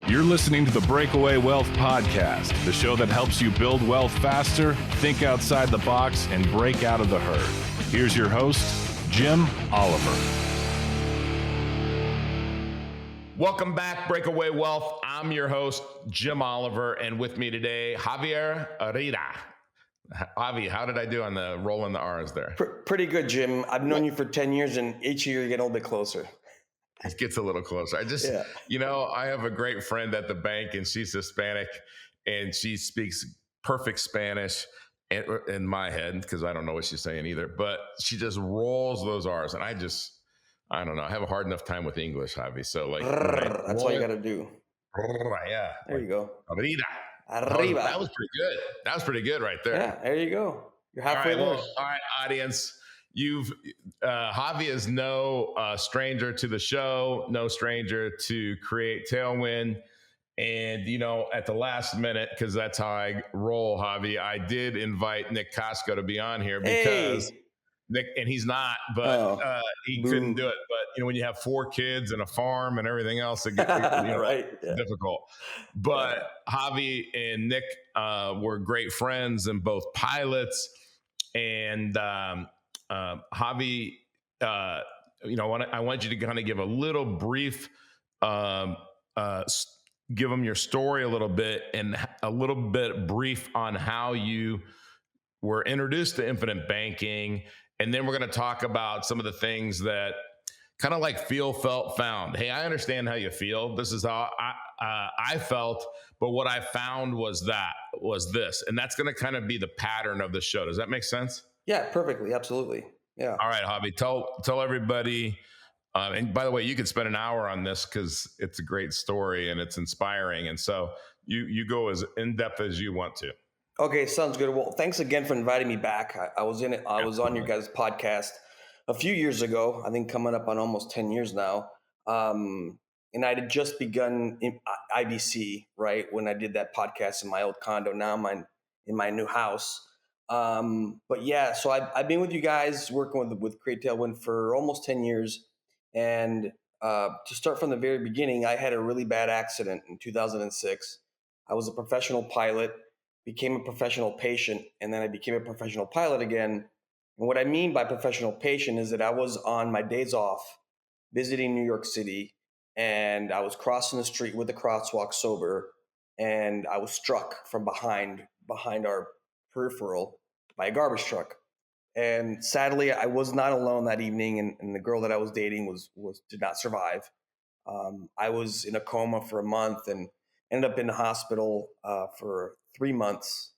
You're listening to the Breakaway Wealth Podcast, the show that helps you build wealth faster, think outside the box, and break out of the herd. Here's your host, Jim Oliver. Welcome back, Breakaway Wealth. I'm your host, Jim Oliver, and with me today, Javier Heredia. Javi, how did I do on the Rollin the R? Is there? Pretty good, Jim. I've known you for 10 years, and each year you get a little bit closer. It gets a little closer. I have a great friend at the bank, and she's Hispanic, and she speaks perfect Spanish in my head, because I don't know what she's saying either, but she just rolls those R's, and I don't know. I have a hard enough time with English, Javi. So that's all you got to do. Yeah. There you go. Arriba. Arriba. That was pretty good. That was pretty good right there. Yeah, there you go. You're halfway there. All right, audience. Javi is no stranger to the show, no stranger to Create Tailwind. And, at the last minute, because that's how I roll, Javi, I did invite Nick Costco to be on here because Nick, and he's not, but he couldn't do it. But, when you have 4 kids and a farm and everything else, it gets difficult. But Javi and Nick were great friends and both pilots. And Javi, I want you to kind of give a little brief, give them your story a little bit and a little bit brief on how you were introduced to infinite banking. And then we're going to talk about some of the things that kind of like feel, felt, found. Hey, I understand how you feel. This is how I felt, but what I found was this. And that's going to kind of be the pattern of the show. Does that make sense? Yeah, perfectly. Absolutely. Yeah. All right, Javi, tell everybody. And by the way, you could spend an hour on this because it's a great story and it's inspiring. And so you go as in depth as you want to. Okay, sounds good. Well, thanks again for inviting me back. I was on your guys' podcast a few years ago. I think coming up on almost 10 years now. And I had just begun in IBC, right, when I did that podcast in my old condo. Now I'm in my new house. But yeah, so I've been with you guys working with Create Tailwind for almost 10 years. And to start from the very beginning, I had a really bad accident in 2006. I was a professional pilot, became a professional patient, and then I became a professional pilot again. And what I mean by professional patient is that I was on my days off visiting New York City, and I was crossing the street with a crosswalk sober, and I was struck from behind our peripheral by a garbage truck. And sadly, I was not alone that evening, and the girl that I was dating did not survive. I was in a coma for a month and ended up in the hospital for 3 months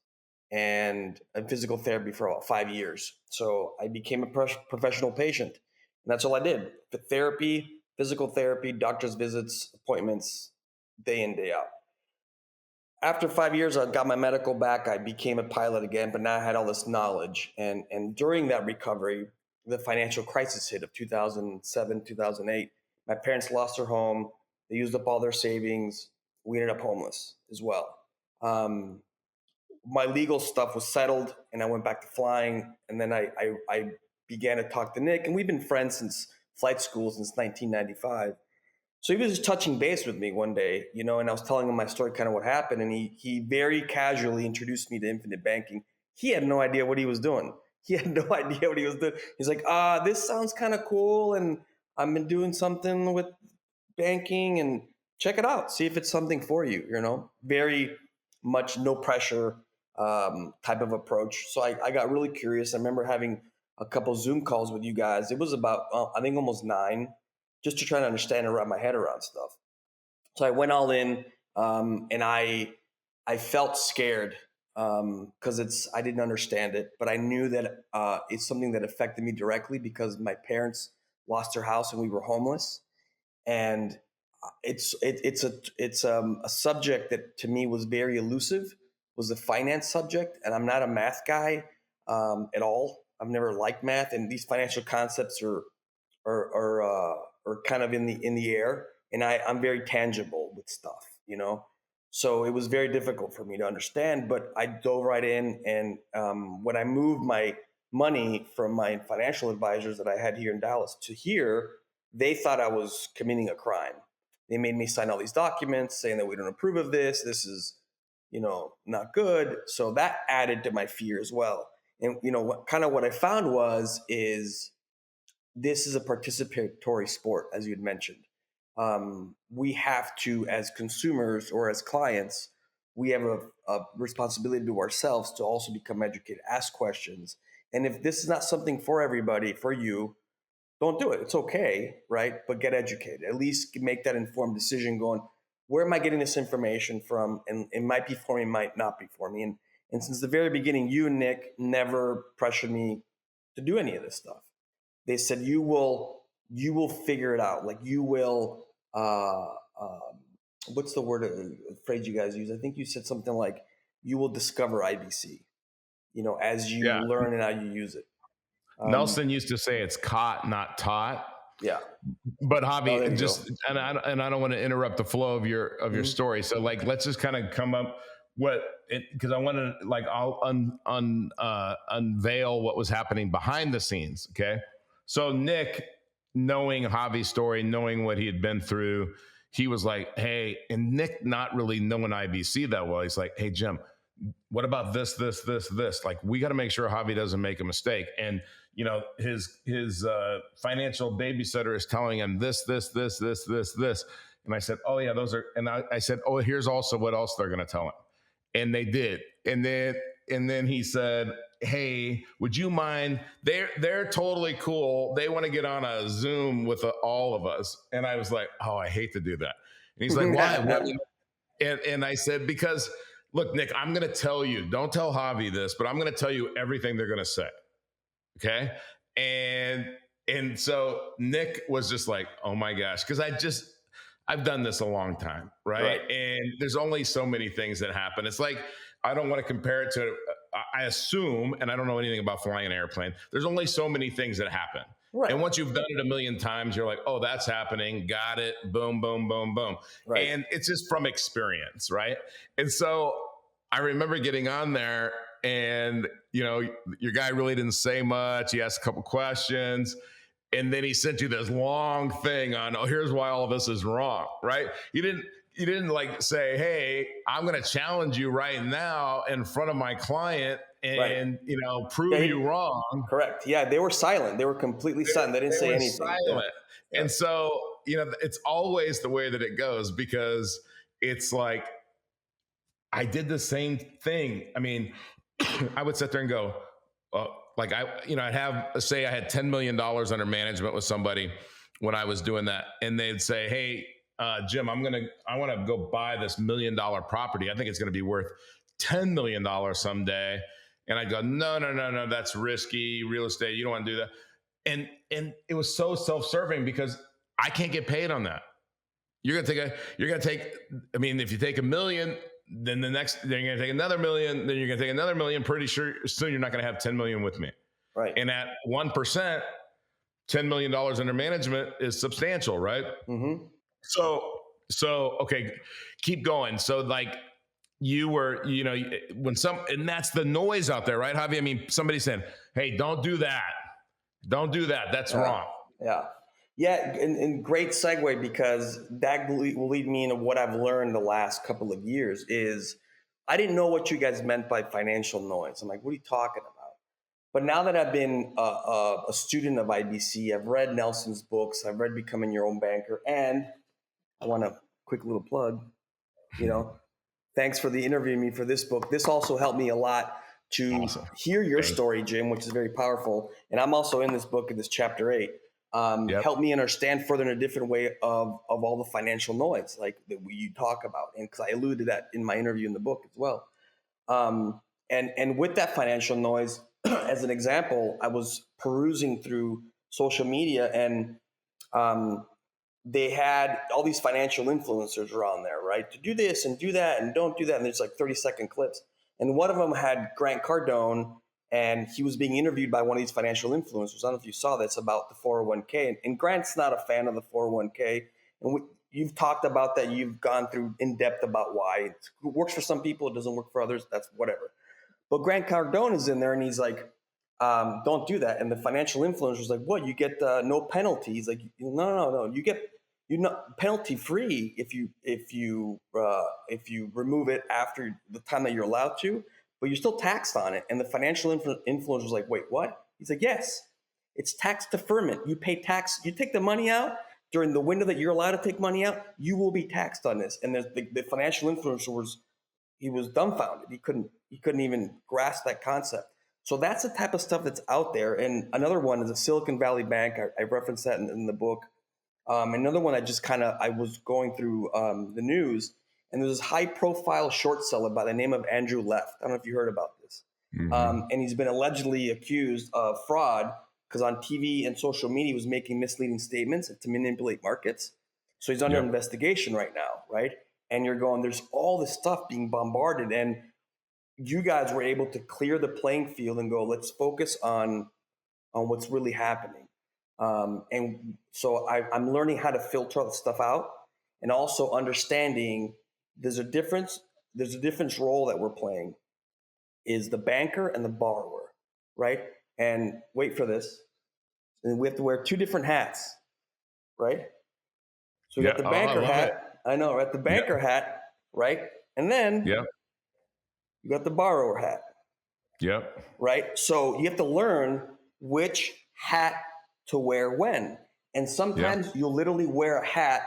and in physical therapy for about 5 years. So I became a professional patient, and that's all I did. Therapy, physical therapy, doctor's visits, appointments, day in, day out. After 5 years, I got my medical back. I became a pilot again, but now I had all this knowledge. And during that recovery, the financial crisis hit of 2007, 2008. My parents lost their home. They used up all their savings. We ended up homeless as well. My legal stuff was settled, and I went back to flying. And then I began to talk to Nick, and we've been friends since flight school since 1995. So he was just touching base with me one day, and I was telling him my story, kind of what happened. And he very casually introduced me to infinite banking. He had no idea what he was doing. He's like, this sounds kind of cool. And I've been doing something with banking, and check it out. See if it's something for you, very much no pressure type of approach. So I got really curious. I remember having a couple Zoom calls with you guys. It was about, I think almost 9. Just to try to understand and wrap my head around stuff. So I went all in, and I felt scared because I didn't understand it, but I knew that it's something that affected me directly because my parents lost their house and we were homeless, and it's a subject that to me was very elusive. Was the finance subject, and I'm not a math guy at all. I've never liked math, and these financial concepts are kind of in the air, and I'm very tangible with stuff, So it was very difficult for me to understand, but I dove right in, and when I moved my money from my financial advisors that I had here in Dallas to here, they thought I was committing a crime They made me sign all these documents saying that we don't approve of this. This is, not good. So that added to my fear as well. And, what I found is this is a participatory sport, as you had mentioned. We have to, as consumers or as clients, we have a responsibility to ourselves to also become educated, ask questions. And if this is not something for everybody, for you, don't do it. It's okay, right? But get educated. At least make that informed decision going, where am I getting this information from? And it might be for me, might not be for me. And since the very beginning, you and Nick never pressured me to do any of this stuff. They said, you will figure it out. Like you will, what's the word, phrase you guys use? I think you said something like, you will discover IBC, as you learn and how you use it. Nelson used to say it's caught, not taught. Yeah. But Javi, and I don't want to interrupt the flow of your story. So let's just kind of come up because I want to I'll unveil what was happening behind the scenes. Okay. So Nick, knowing Javi's story, knowing what he had been through, he was like, hey, and Nick not really knowing IBC that well. He's like, hey, Jim, what about this? Like, we got to make sure Javi doesn't make a mistake. And, his financial babysitter is telling him this. And I said, oh yeah, those are, and I said, oh, here's also what else they're going to tell him. And they did. And then he said, hey, would you mind? They're totally cool. They want to get on a Zoom with all of us. And I was like, oh, I hate to do that. And he's like, why? And I said, because look, Nick, I'm going to tell you, don't tell Javi this, but I'm going to tell you everything they're going to say. Okay. And so Nick was just like, oh my gosh. Cause I've done this a long time. Right. And there's only so many things that happen. It's like, I don't want to compare it to, I assume, and I don't know anything about flying an airplane. There's only so many things that happen. Right. And once you've done it a million times, you're like, oh, that's happening. Got it. Boom, boom, boom, boom. Right. And it's just from experience. Right. And so I remember getting on there and, your guy really didn't say much. He asked a couple questions and then he sent you this long thing on, oh, here's why all of this is wrong. Right. You didn't say, hey, I'm going to challenge you right now in front of my client and, prove you wrong. Correct. Yeah. They were silent. They were completely silent. They didn't say anything. Silent. Yeah. And so, it's always the way that it goes because it's like, I did the same thing. I mean, I would sit there and go, I'd say I had $10 million under management with somebody when I was doing that. And they'd say, hey, Jim, I want to go buy this $1 million property. I think it's going to be worth $10 million someday. And I'd go, no, that's risky real estate. You don't want to do that. And it was so self-serving because I can't get paid on that. If you take $1 million, then you're going to take another $1 million, then you're going to take another $1 million. Pretty sure soon you're not going to have 10 million with me. Right. And at 1%, $10 million under management is substantial, right? Mm-hmm. So, okay, keep going. So you were, and that's the noise out there, right, Javi? I mean, somebody said, hey, don't do that. Don't do that. That's wrong. Yeah. Yeah. And great segue because that will lead me into what I've learned the last couple of years is I didn't know what you guys meant by financial noise. I'm like, what are you talking about? But now that I've been a student of IBC, I've read Nelson's books, I've read Becoming Your Own Banker, and I want a quick little plug, thanks for the interviewing me for this book. This also helped me a lot to hear your story, Jim, which is very powerful. And I'm also in this book in this chapter 8. Helped me understand further in a different way of all the financial noise like that you talk about. And because I alluded to that in my interview in the book as well. And with that financial noise, as an example, I was perusing through social media and they had all these financial influencers around there, right? To do this and do that and don't do that. And there's 30-second clips. And one of them had Grant Cardone, and he was being interviewed by one of these financial influencers. I don't know if you saw this about the 401k. And Grant's not a fan of the 401k. And you've talked about that. You've gone through in depth about why it works for some people. It doesn't work for others. That's whatever. But Grant Cardone is in there and he's like, don't do that. And the financial influencer is like, what? You get no penalties. Like, no. You get penalty free if you remove it after the time that you're allowed to, but you're still taxed on it. And the financial influencer was like, wait, what? He's like, yes, it's tax deferment. You pay tax. You take the money out during the window that you're allowed to take money out. You will be taxed on this. And the financial influencer was dumbfounded. He couldn't even grasp that concept. So that's the type of stuff that's out there. And another one is a Silicon Valley bank. I referenced that in the book. Another one I was going through the news, and there's this high profile short seller by the name of Andrew Left. I don't know if you heard about this. Mm-hmm. And he's been allegedly accused of fraud because on TV and social media he was making misleading statements to manipulate markets. So he's under investigation right now, right? And you're going, there's all this stuff being bombarded, and you guys were able to clear the playing field and go, let's focus on what's really happening. And so I'm learning how to filter the stuff out, and also understanding there's a difference role that we're playing is the banker and the borrower, right? And wait for this. And we have to wear two different hats, right? So we got the banker hat. I know, right? The banker hat, right? And then you got the borrower hat. Yep. Right? So you have to learn which hat to wear when. And sometimes you'll literally wear a hat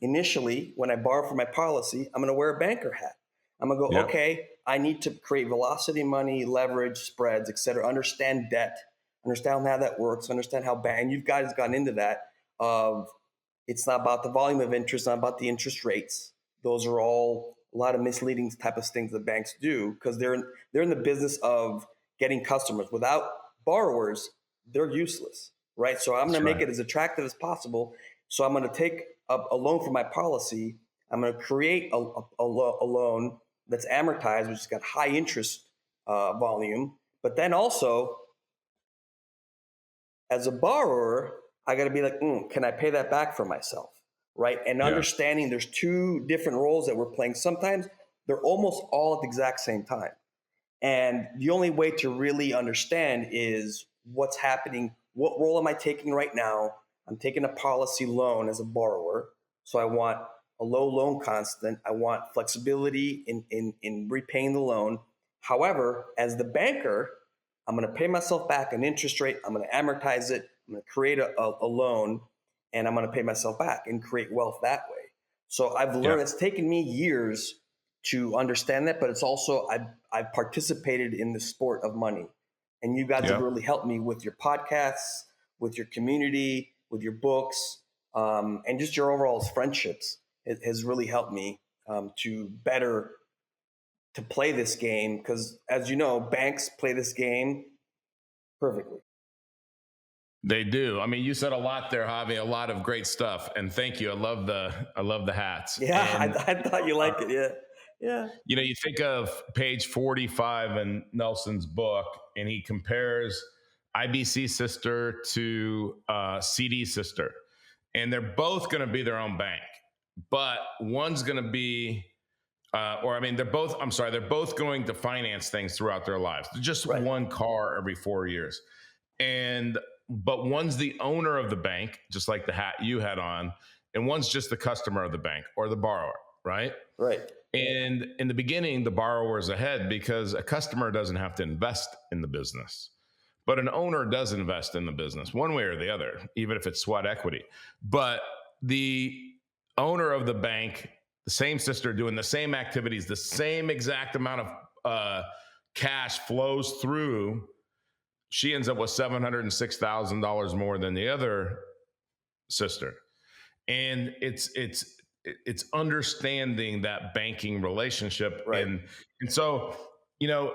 initially. When I borrow for my policy, I'm going to wear a banker hat. I'm going to go, okay, I need to create velocity money, leverage, spreads, et cetera, understand debt, understand how that works, understand how and you guys gotten into that of it's not about the volume of interest, not about the interest rates. Those are all a lot of misleading type of things that banks do because they're in the business of getting customers. Without borrowers, they're useless, right? So I'm going to make it as attractive as possible. So I'm going to take a loan for my policy. I'm going to create a loan that's amortized, which has got high interest volume. But then also, as a borrower, I got to be like, can I pay that back for myself? Right. And understanding there's two different roles that we're playing. Sometimes they're almost all at the exact same time. And the only way to really understand is what's happening. What role am I taking right now? I'm taking a policy loan as a borrower. So I want a low loan constant. I want flexibility in repaying the loan. However, as the banker, I'm going to pay myself back an interest rate. I'm going to amortize it. I'm going to create a loan, and I'm going to pay myself back and create wealth that way. So I've learned it's taken me years to understand that, but it's also I've participated in the sport of money, and you guys have really helped me with your podcasts, with your community, with your books, and just your overall friendships. It has really helped me to play this game because, as you know, banks play this game perfectly. They do. I mean, you said a lot there, Javi, a lot of great stuff. And thank you. I love the hats. Yeah, and, I thought you liked it. Yeah. Yeah. You know, you think of page 45 in Nelson's book, and he compares IBC sister to CD sister. And they're both going to be their own bank. But one's going to be, they're both going to finance things throughout their lives. Just one car every 4 years. But one's the owner of the bank, just like the hat you had on, and one's just the customer of the bank or the borrower, right? Right. And in the beginning, the borrower is ahead because a customer doesn't have to invest in the business, but an owner does invest in the business one way or the other, even if it's sweat equity. But the owner of the bank, the same sister doing the same activities, the same exact amount of cash flows through. She ends up with $706,000 more than the other sister. And it's understanding that banking relationship. Right. And so, you know,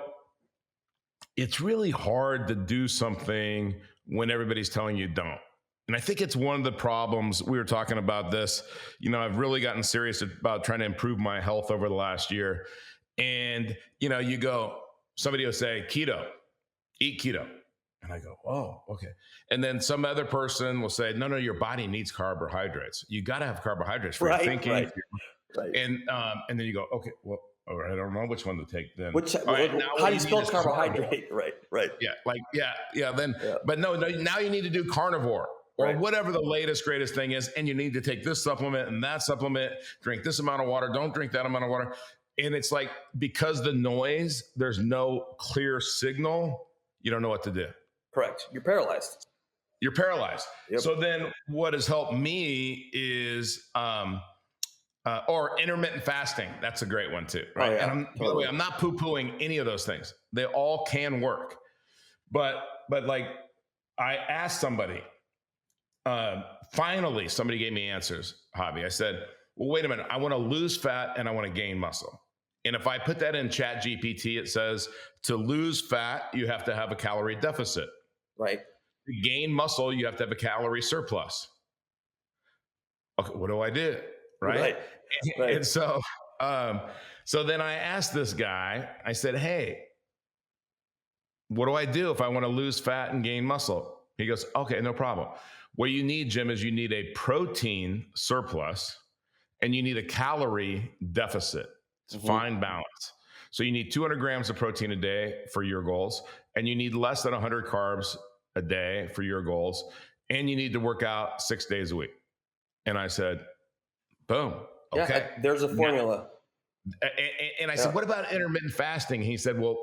it's really hard to do something when everybody's telling you don't. And I think it's one of the problems. We were talking about this. You know, I've really gotten serious about trying to improve my health over the last year. And, you know, somebody will say, keto, eat keto. And I go, oh, okay. And then some other person will say, no, your body needs carbohydrates. You got to have carbohydrates for your thinking. Right. And then you go, okay, well, all right, I don't know which one to take then. How do you spell carbohydrate? Right. Yeah. But no, now you need to do carnivore. or whatever the latest, greatest thing is. And you need to take this supplement and that supplement, drink this amount of water, don't drink that amount of water. And it's like, because the noise, there's no clear signal, you don't know what to do. Correct. You're paralyzed. You're paralyzed. Yep. So then what has helped me is, or intermittent fasting. That's a great one too, right? Oh, yeah, And by the way, I'm not poo-pooing any of those things. They all can work. But like, I asked somebody, finally, somebody gave me answers, Javi. I said, well, wait a minute. I want to lose fat and I want to gain muscle. And if I put that in Chat GPT, it says to lose fat, you have to have a calorie deficit. Right. To gain muscle, you have to have a calorie surplus. Okay, what do I do? Right. And so then I asked this guy, I said, hey, what do I do if I want to lose fat and gain muscle? He goes, okay, no problem. What you need, Jim, is you need a protein surplus and you need a calorie deficit. It's a fine balance. So you need 200 grams of protein a day for your goals, and you need less than 100 carbs a day for your goals, and you need to work out 6 days a week. And I said, boom. Okay. Yeah, there's a formula. And I said, what about intermittent fasting? He said, well,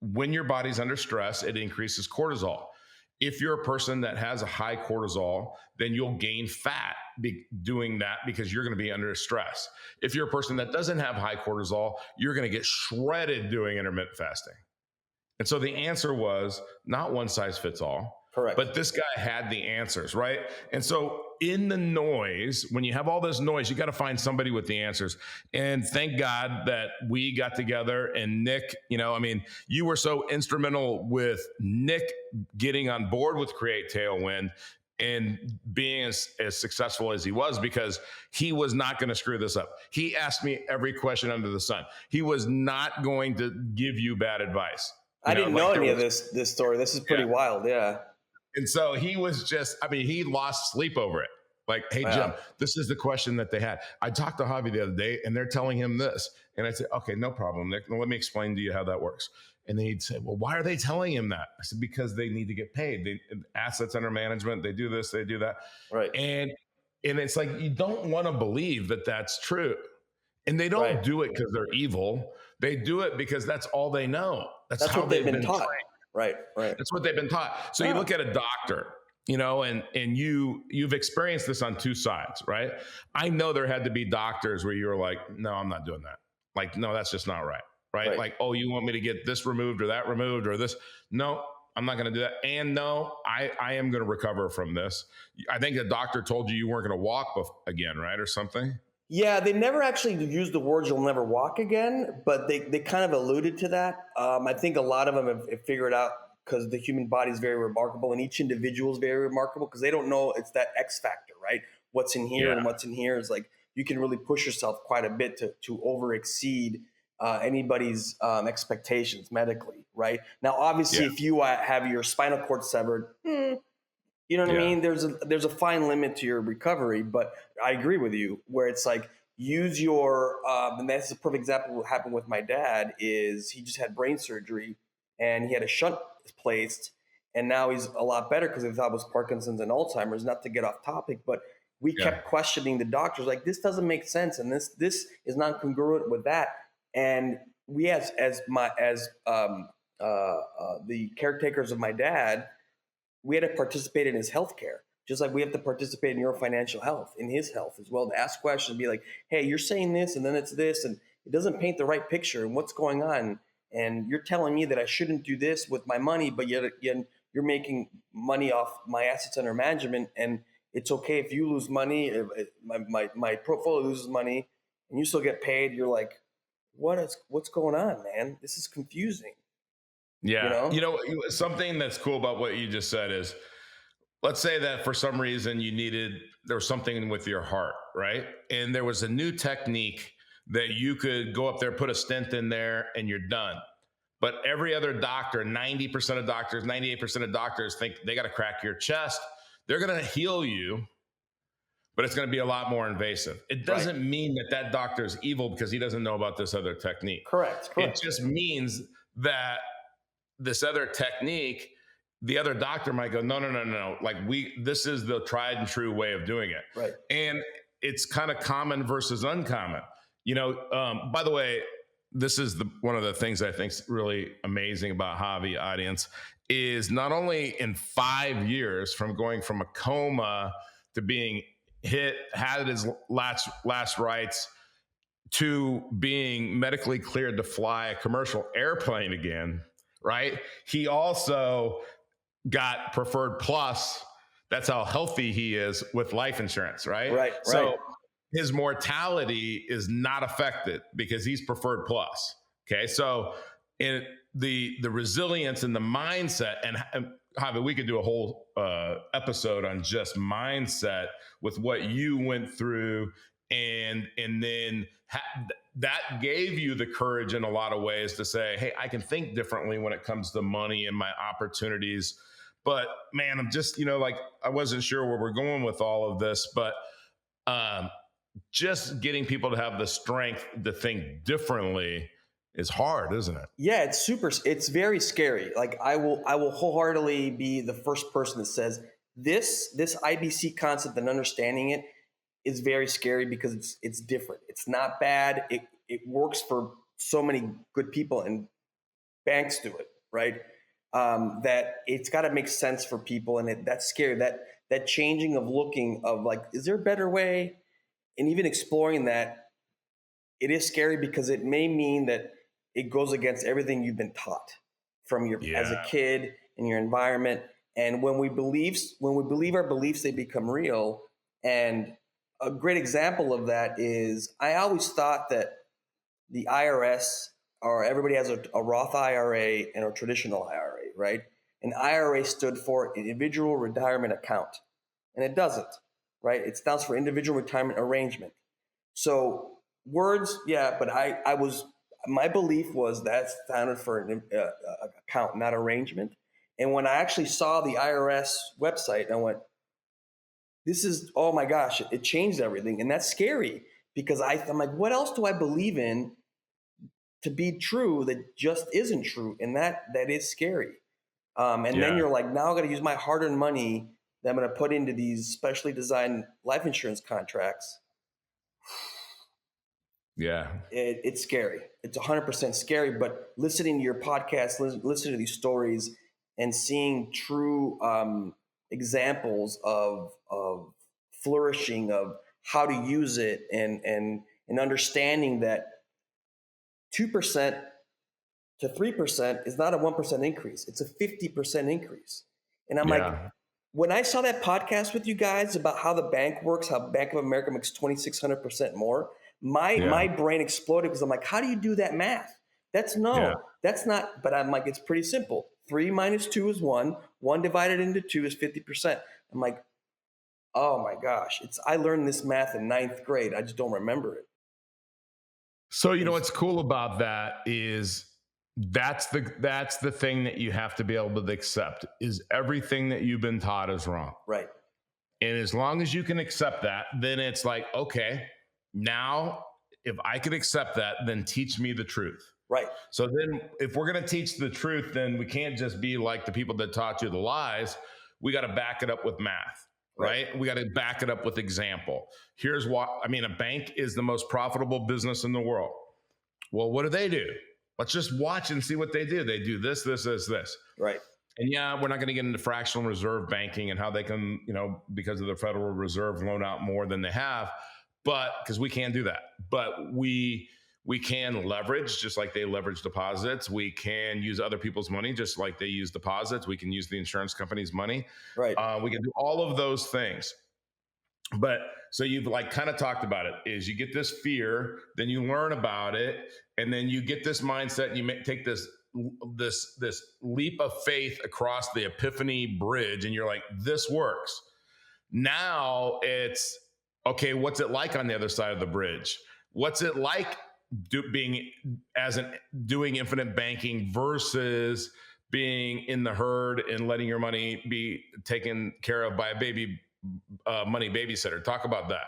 when your body's under stress, it increases cortisol. If you're a person that has a high cortisol, then you'll gain fat doing that because you're going to be under stress. If you're a person that doesn't have high cortisol, you're going to get shredded doing intermittent fasting. And so the answer was not one size fits all. Correct. But this guy had the answers, right? And so in the noise, when you have all this noise, you got to find somebody with the answers. And thank God that we got together, and Nick, you were so instrumental with Nick getting on board with Create Tailwind and being as successful as he was, because he was not going to screw this up. He asked me every question under the sun. He was not going to give you bad advice. I didn't know any of this story. This is pretty wild. Yeah. And so he was just, he lost sleep over it. Like, hey, Jim, this is the question that they had. I talked to Javi the other day and they're telling him this. And I said, okay, no problem, Nick. Let me explain to you how that works. And he'd say, well, why are they telling him that? I said, because they need to get paid. Assets under management, they do this, they do that. Right. And it's like, you don't want to believe that that's true. And they don't do it because they're evil. They do it because that's all they know. That's how what they've been taught. trained. Right. That's what they've been taught. So you look at a doctor, and you've experienced this on two sides, right? I know there had to be doctors where you were like, no, I'm not doing that. Like, no, that's just not right. Right. Like, oh, you want me to get this removed or that removed or this? No, I'm not going to do that. And no, I am going to recover from this. I think the doctor told you weren't going to walk again, right? Or something. Yeah, they never actually used the words "you'll never walk again," but they kind of alluded to that. I think a lot of them have figured out, because the human body is very remarkable, and each individual is very remarkable, because they don't know it's that X factor, right? What's in here and what's in here is like, you can really push yourself quite a bit to over exceed anybody's expectations medically, right? Now, obviously, if you have your spinal cord severed, you know what I mean? There's a fine limit to your recovery, but I agree with you where it's like, use your, and that's a perfect example of what happened with my dad. Is he just had brain surgery and he had a shunt placed, and now he's a lot better because they thought it was Parkinson's and Alzheimer's. Not to get off topic, but we kept questioning the doctors, like, this doesn't make sense, and this is not congruent with that. And we as the caretakers of my dad, we had to participate in his healthcare, just like we have to participate in your financial health, in his health as well, to ask questions, be like, hey, you're saying this, and then it's this, and it doesn't paint the right picture, and what's going on. And you're telling me that I shouldn't do this with my money, but yet again, you're making money off my assets under management, and it's okay if you lose money, my portfolio loses money, and you still get paid. You're like, what's going on, man? This is confusing. Yeah. Something that's cool about what you just said is, let's say that for some reason there was something with your heart, right? And there was a new technique that you could go up there, put a stent in there, and you're done. But every other doctor, 90% of doctors, 98% of doctors think they got to crack your chest. They're going to heal you, but it's going to be a lot more invasive. It doesn't mean that doctor is evil because he doesn't know about this other technique. Correct. It just means that this other technique the other doctor might go, no. Like this is the tried and true way of doing it. Right. And it's kind of common versus uncommon. By the way, this is one of the things I think is really amazing about Javi, audience, is not only in 5 years from going from a coma to being had his last rites to being medically cleared to fly a commercial airplane again, right? He also got preferred plus. That's how healthy he is with life insurance, right? Right. So his mortality is not affected because he's preferred plus. Okay. So in the resilience and the mindset, and Javi, we could do a whole episode on just mindset with what you went through. And then that gave you the courage in a lot of ways to say, hey, I can think differently when it comes to money and my opportunities. But man, I'm just, like, I wasn't sure where we're going with all of this, but just getting people to have the strength to think differently is hard, isn't it? Yeah, it's very scary. Like I will wholeheartedly be the first person that says this IBC concept and understanding it is very scary because it's different. It's not bad. It works for so many good people, and banks do it, right? That it's got to make sense for people, and that's scary. That changing of looking of like, is there a better way? And even exploring that, it is scary because it may mean that it goes against everything you've been taught from as a kid in your environment. And when we believe our beliefs, they become real. And a great example of that is I always thought that the IRS, or everybody has a Roth IRA and a traditional IRA, right? An IRA stood for individual retirement account, and it doesn't, right? It stands for individual retirement arrangement. So words, yeah, but my belief was that standard for an account, not arrangement. And when I actually saw the IRS website, I went, oh my gosh, it changed everything. And that's scary because I'm like, what else do I believe in to be true that just isn't true? And that is scary. Then you're like, now I got to use my hard-earned money that I'm going to put into these specially designed life insurance contracts. Yeah. It's scary. It's 100% scary, but listening to your podcast, listening to these stories and seeing true examples of flourishing, of how to use it, and understanding that 2% to 3% is not a 1% increase. It's a 50% increase. And I'm like, when I saw that podcast with you guys about how the bank works, how Bank of America makes 2,600% more, my brain exploded because I'm like, how do you do that math? That's not, but I'm like, it's pretty simple. 3 minus 2 is 1. 1 divided into 2 is 50%. I'm like, oh my gosh, I learned this math in 9th grade. I just don't remember it. So, what's cool about that is that's the thing that you have to be able to accept, is everything that you've been taught is wrong. Right. And as long as you can accept that, then it's like, okay, now if I can accept that, then teach me the truth. Right. So then if we're going to teach the truth, then we can't just be like the people that taught you the lies. We got to back it up with math, right? We got to back it up with example. Here's why. A bank is the most profitable business in the world. Well, what do? Let's just watch and see what they do. They do this. Right. And we're not going to get into fractional reserve banking and how they can, because of the Federal Reserve, loan out more than they have, but because we can't do that. But we can leverage just like they leverage deposits. We can use other people's money just like they use deposits. We can use the insurance company's money. Right. We can do all of those things. But so you've kind of talked about it, is you get this fear, then you learn about it, and then you get this mindset, and you take this leap of faith across the epiphany bridge, and you're like, this works. Now it's, okay, what's it like on the other side of the bridge? What's it like doing infinite banking versus being in the herd and letting your money be taken care of by a money babysitter? Talk about that.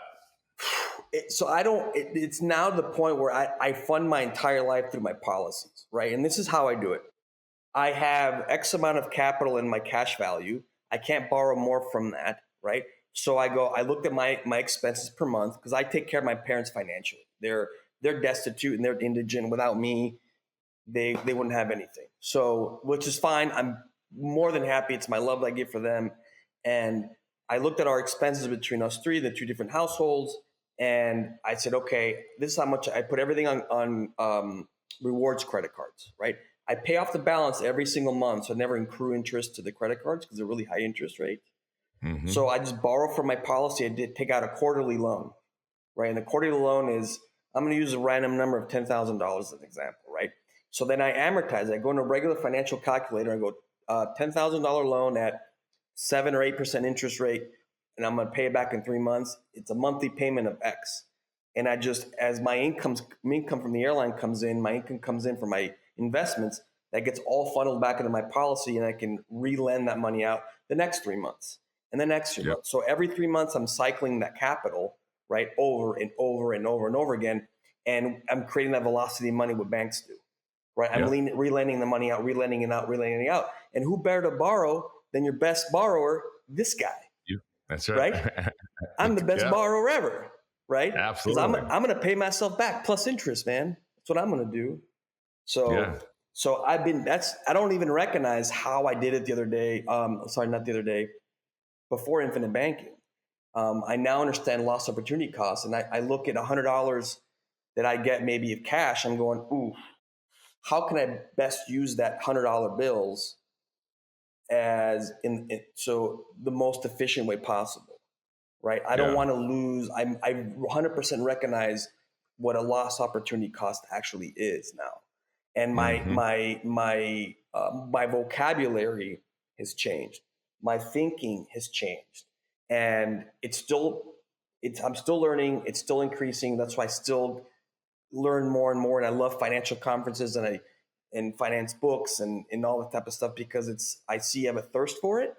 So it's now the point where I fund my entire life through my policies, right? And this is how I do it. I have X amount of capital in my cash value. I can't borrow more from that, right? So I looked at my expenses per month because I take care of my parents financially. They're destitute and they're indigent. Without me, they wouldn't have anything. So, which is fine. I'm more than happy. It's my love that I give for them. And I looked at our expenses between us three, the two different households, and I said, okay, this is how much I put everything on rewards credit cards, right? I pay off the balance every single month, so I never accrue interest to the credit cards because they're really high interest rate. Mm-hmm. So I just borrow from my policy. I did take out a quarterly loan, right? And the quarterly loan is, I'm going to use a random number of $10,000 as an example, right? So then I amortize. I go into a regular financial calculator and go $10,000 loan at 7 or 8% interest rate, and I'm going to pay it back in 3 months. It's a monthly payment of X. And I just, as my income from the airline comes in, my income comes in from my investments, that gets all funneled back into my policy, and I can re-lend that money out the next 3 months and the next 3 months. So every 3 months, I'm cycling that capital, right, over and over and over and over again. And I'm creating that velocity of money what banks do, right? I'm re-lending the money out, re-lending it out, re-lending it out. And who better to borrow than your best borrower, this guy? That's right. Right? I'm the best borrower ever, right? Absolutely. Because I'm going to pay myself back plus interest, man. That's what I'm going to do. So, so I don't even recognize how I did it the other day. Not the other day, before infinite banking. I now understand lost opportunity costs. And I look at $100 that I get maybe of cash. I'm going, ooh, how can I best use that $100 bills so the most efficient way possible, right? I don't want to lose. I 100% recognize what a lost opportunity cost actually is now. And my vocabulary has changed. My thinking has changed, and I'm still learning. It's still increasing. That's why I still learn more and more. And I love financial conferences and finance books and all that type of stuff because I have a thirst for it.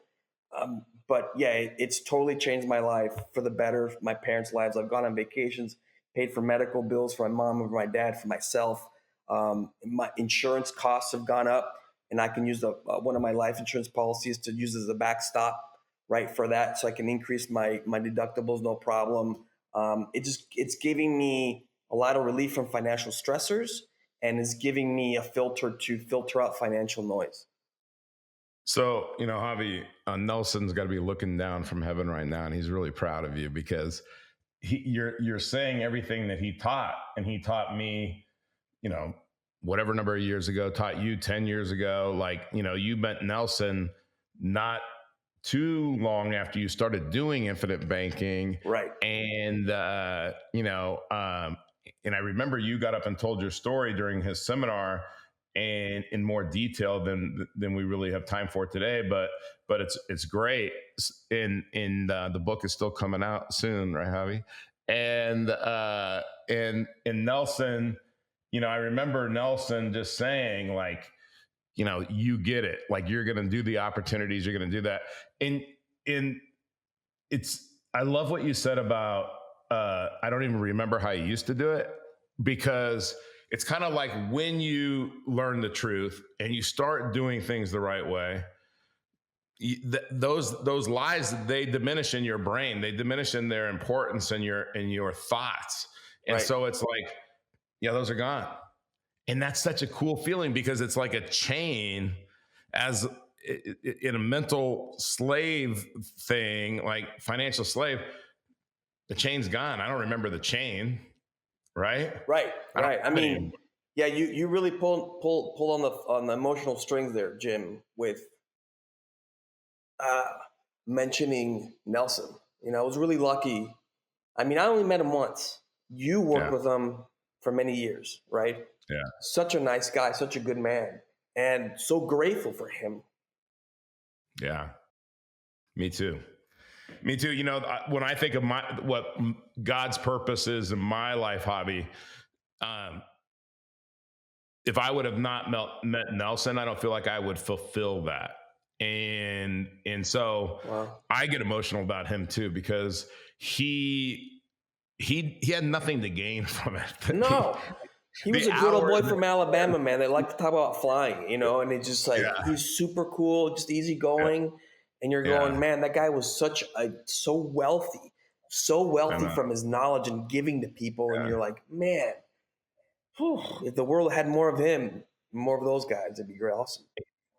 But yeah, it's totally changed my life for the better. My parents' lives. I've gone on vacations, paid for medical bills for my mom and my dad, for myself. My insurance costs have gone up, and I can use one of my life insurance policies to use as a backstop, right, for that, so I can increase my deductibles, no problem. It's giving me a lot of relief from financial stressors, and is giving me a filter to filter out financial noise. So, Javi, Nelson's got to be looking down from heaven right now, and he's really proud of you because you're saying everything that he taught, and he taught me, whatever number of years ago, taught you 10 years ago. Like, you met Nelson not too long after you started doing infinite banking. Right. And, and I remember you got up and told your story during his seminar, and in more detail than we really have time for today. But it's great. And the book is still coming out soon, right, Javi? And Nelson, I remember Nelson just saying, like, you get it. Like, you're going to do the opportunities. You're going to do that. And I love what you said about, I don't even remember how you used to do it, because it's kind of like when you learn the truth and you start doing things the right way, those lies, they diminish in your brain. They diminish in their importance in your thoughts. And right. So it's like, those are gone. And that's such a cool feeling, because it's like a chain, as in a mental slave thing, like financial slave, the chain's gone. I don't remember the chain. Right. I mean, you really pull on the emotional strings there, Jim, with mentioning Nelson. I was really lucky. I mean, I only met him once. You worked with him for many years, right? Yeah. Such a nice guy, such a good man, and so grateful for him. Yeah. Me too. When I think of what God's purpose is in my life, Javi, if I would have not met Nelson, I don't feel like I would fulfill that. And so I get emotional about him too, because he had nothing to gain from it. No. He was the a good old boy hours. from Alabama, man. They like to talk about flying, and it's just like Yeah. he's super cool, just easygoing. And you're going, man, that guy was so wealthy know. from his knowledge and giving to people. And Yeah. you're like, man, if the world had more of him, more of those guys, it'd be great, awesome.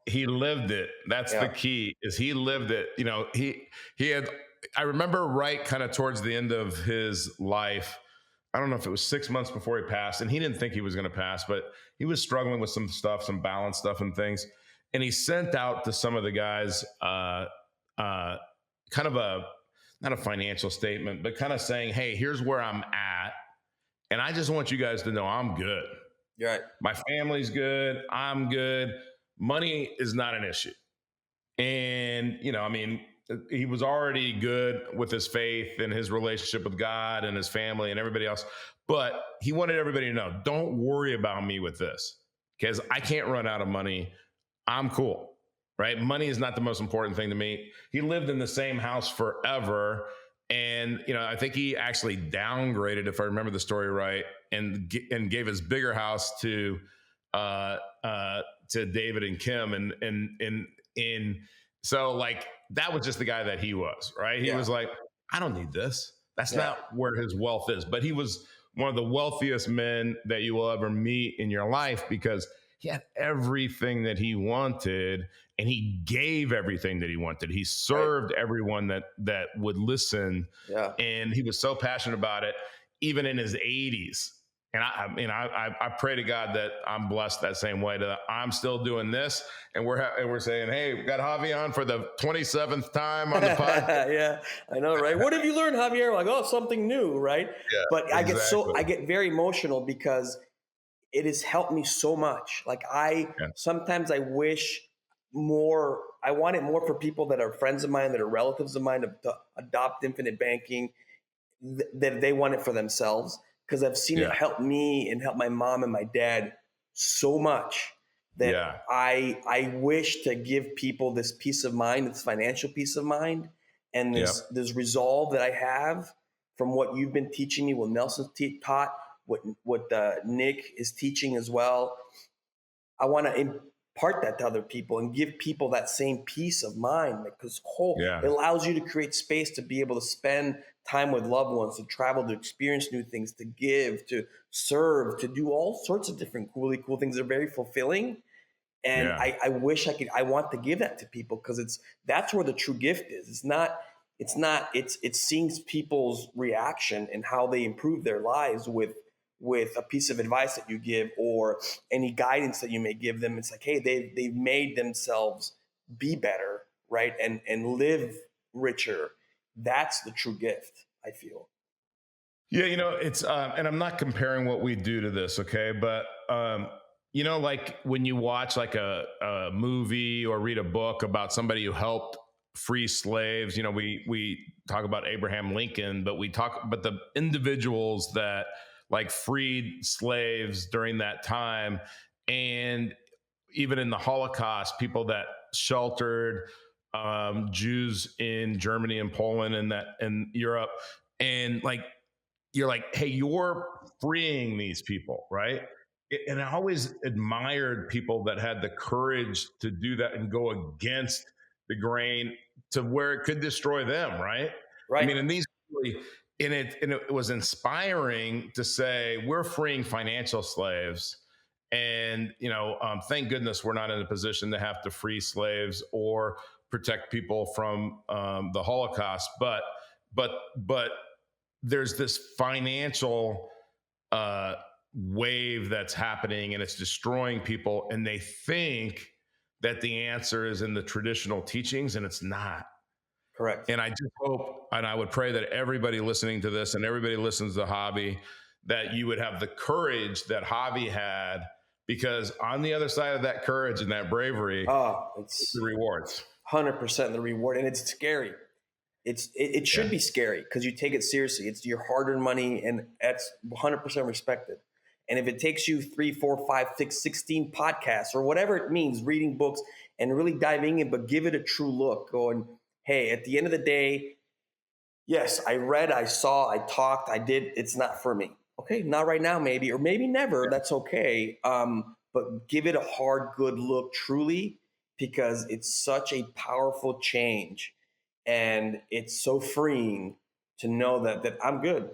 He lived it. That's the key, is he lived it. He had, I remember right kind of towards the end of his life, I don't know if it was 6 months before he passed, and he didn't think he was going to pass, but he was struggling with some stuff, some balance stuff and things. And he sent out to some of the guys kind of not a financial statement, but kind of saying, hey, here's where I'm at. And I just want you guys to know I'm good. You're right. My family's good. I'm good. Money is not an issue. And, he was already good with his faith and his relationship with God and his family and everybody else. But he wanted everybody to know, don't worry about me with this, because I can't run out of money. I'm cool, right? Money is not the most important thing to me. He lived in the same house forever. And, I think he actually downgraded, if I remember the story right, and gave his bigger house to David and Kim. And so like, that was just the guy that he was, right? He was like, I don't need this. That's not where his wealth is. But he was one of the wealthiest men that you will ever meet in your life, because he had everything that he wanted, and he gave everything that he wanted. He served everyone that would listen. Yeah. And he was so passionate about it, even in his 80s. And I pray to God that I'm blessed that same way, that I'm still doing this. And we're saying, hey, we got Javi on for the 27th time on the podcast. Yeah, I know, right? What have you learned, Javier? Like, oh, something new, right? Yeah, but exactly. I get very emotional, because it has helped me so much. Like sometimes I wish more, I want it more for people that are friends of mine, that are relatives of mine, to adopt infinite banking, that they want it for themselves. Because I've seen it help me and help my mom and my dad so much that I wish to give people this peace of mind, this financial peace of mind, and this resolve that I have from what you've been teaching me, what Nelson's taught, what Nick is teaching as well. I want to impart that to other people and give people that same peace of mind, because it allows you to create space to be able to spend time with loved ones, to travel, to experience new things, to give, to serve, to do all sorts of different really cool things that are very fulfilling. And I wish I want to give that to people, because that's where the true gift is. It's seeing people's reaction and how they improve their lives with a piece of advice that you give, or any guidance that you may give them. It's like, hey, they've made themselves be better, right? And live richer. That's the true gift, I feel. Yeah, it's and I'm not comparing what we do to this, okay? But like when you watch like a movie or read a book about somebody who helped free slaves, we talk about Abraham Lincoln, but the individuals that like freed slaves during that time, and even in the Holocaust, people that sheltered Jews in Germany and Poland and Europe, and like, you're like, hey, you're freeing these people, right? And I always admired people that had the courage to do that and go against the grain to where it could destroy them, right? I mean, and it was inspiring to say, we're freeing financial slaves. And, thank goodness we're not in a position to have to free slaves or protect people from the Holocaust. But there's this financial wave that's happening, and it's destroying people. And they think that the answer is in the traditional teachings, and it's not. Correct. And I just hope, and I would pray that everybody listening to this, and everybody listens to Javi, that you would have the courage that Javi had, because on the other side of that courage and that bravery, it's the rewards. 100% the reward. And it's scary. It should be scary, because you take it seriously. It's your hard-earned money, and that's 100% respected. And if it takes you 3, 4, 5, 6, 16 podcasts or whatever it means, reading books and really diving in, but give it a true look, going, hey, at the end of the day, yes, I read, I saw, I talked, I did. It's not for me. okay, not right now, maybe, or maybe never. That's okay. But give it a hard, good look, truly, because it's such a powerful change, and it's so freeing to know that I'm good.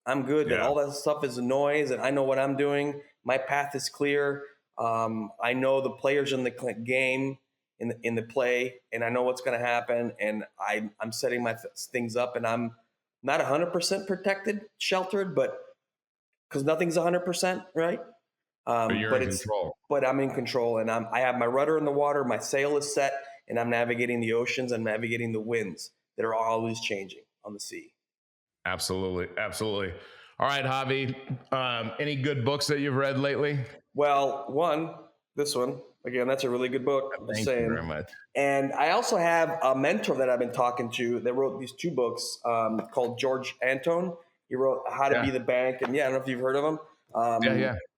I'm good. That Yeah. all that stuff is a noise, and I know what I'm doing. My path is clear. I know the players in the game, in the play, and I know what's going to happen. And I'm setting my things up, and I'm not 100% protected, sheltered, but because nothing's 100%, right? But you're in control. But I'm in control, and I have my rudder in the water, my sail is set, and I'm navigating the oceans and navigating the winds that are always changing on the sea. Absolutely. Absolutely. All right, Javi, any good books that you've read lately? Well, this one, again, that's a really good book. Thank you very much. And I also have a mentor that I've been talking to that wrote these 2 books called George Antone. He wrote How to Be the Bank. And I don't know if you've heard of him.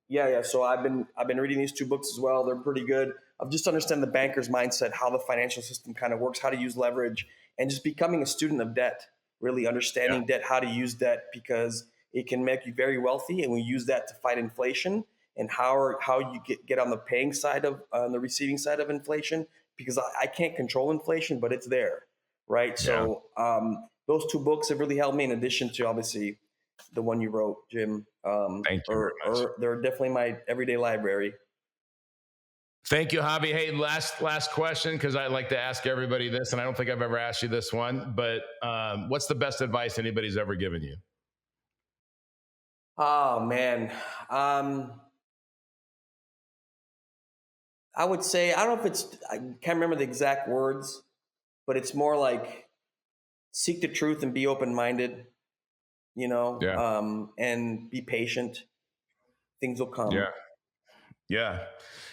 Yeah. So I've been reading these 2 books as well. They're pretty good. I've just understand the banker's mindset, how the financial system kind of works, how to use leverage, and just becoming a student of debt, really understanding debt, how to use debt, because it can make you very wealthy. And we use that to fight inflation, and how you get on the paying side on the receiving side of inflation, because I can't control inflation, but it's there. Right. Yeah. So those 2 books have really helped me, in addition to obviously the one you wrote, Jim. Thank you very much. They're definitely my everyday library. Thank you, Javi. Hey, last question, because I like to ask everybody this, and I don't think I've ever asked you this one, but what's the best advice anybody's ever given you? Oh, man. I would say, I don't know if I can't remember the exact words, but it's more like seek the truth and be open-minded, and be patient. Things will come. Yeah.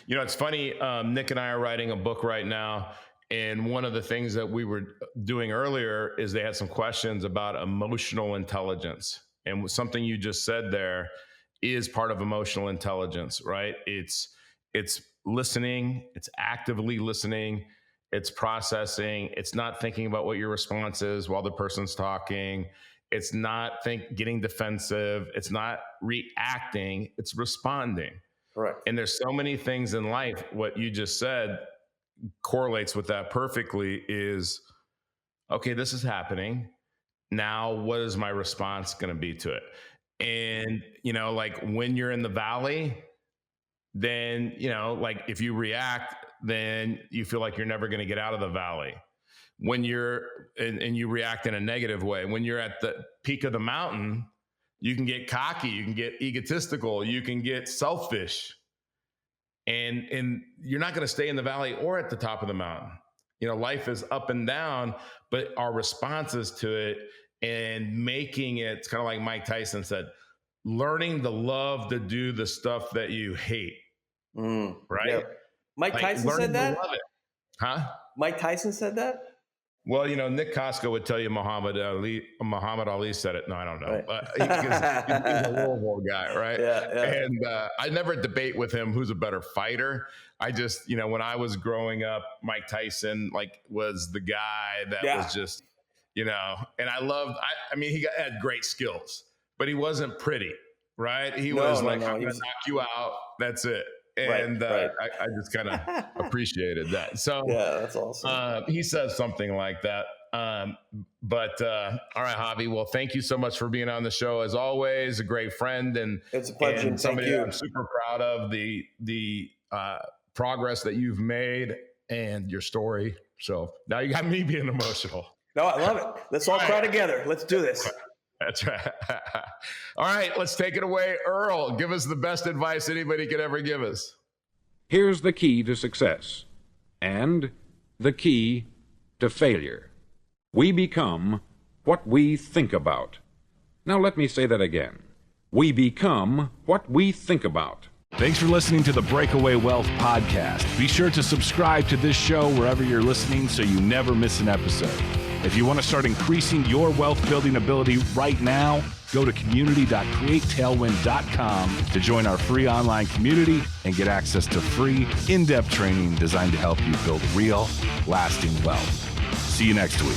It's funny. Nick and I are writing a book right now. And one of the things that we were doing earlier is they had some questions about emotional intelligence. And something you just said there is part of emotional intelligence, right? It's listening. It's actively listening. It's processing. It's not thinking about what your response is while the person's talking. It's not getting defensive. It's not reacting. It's responding. Correct. And there's so many things in life. What you just said correlates with that perfectly. Is, okay, this is happening. Now, what is my response going to be to it? And, like when you're in the valley, then, if you react, then you feel like you're never going to get out of the valley. When you're, and you react in a negative way, when you're at the peak of the mountain, you can get cocky, you can get egotistical, you can get selfish, and you're not going to stay in the valley or at the top of the mountain. Life is up and down, but our responses to it and making it, it's kind of like Mike Tyson said, learning to love to do the stuff that you hate. Right? Yep. Mike Tyson said that? Huh? Mike Tyson said that? Well, Nick Costco would tell you Muhammad Ali said it. No, I don't know. Right. He's a Louisville guy, right? Yeah. And I never debate with him who's a better fighter. I just, when I was growing up, Mike Tyson was the guy that was just, and I loved. He had great skills, but he wasn't pretty, right? He was I'm going to knock you out. That's it. And right. I just kind of appreciated that. So that's awesome. He says something like that. All right, Javi. Well, thank you so much for being on the show. As always, a great friend, and it's a pleasure. And somebody that I'm super proud of the progress that you've made and your story. So now you got me being emotional. No, I love it. Let's all cry together. Let's do this. That's right. All right, let's take it away. Earl, give us the best advice anybody could ever give us. Here's the key to success and the key to failure. We become what we think about. Now let me say that again. We become what we think about. Thanks for listening to the Breakaway Wealth Podcast. Be sure to subscribe to this show wherever you're listening so you never miss an episode. If you want to start increasing your wealth building ability right now, go to community.createtailwind.com to join our free online community and get access to free, in-depth training designed to help you build real, lasting wealth. See you next week.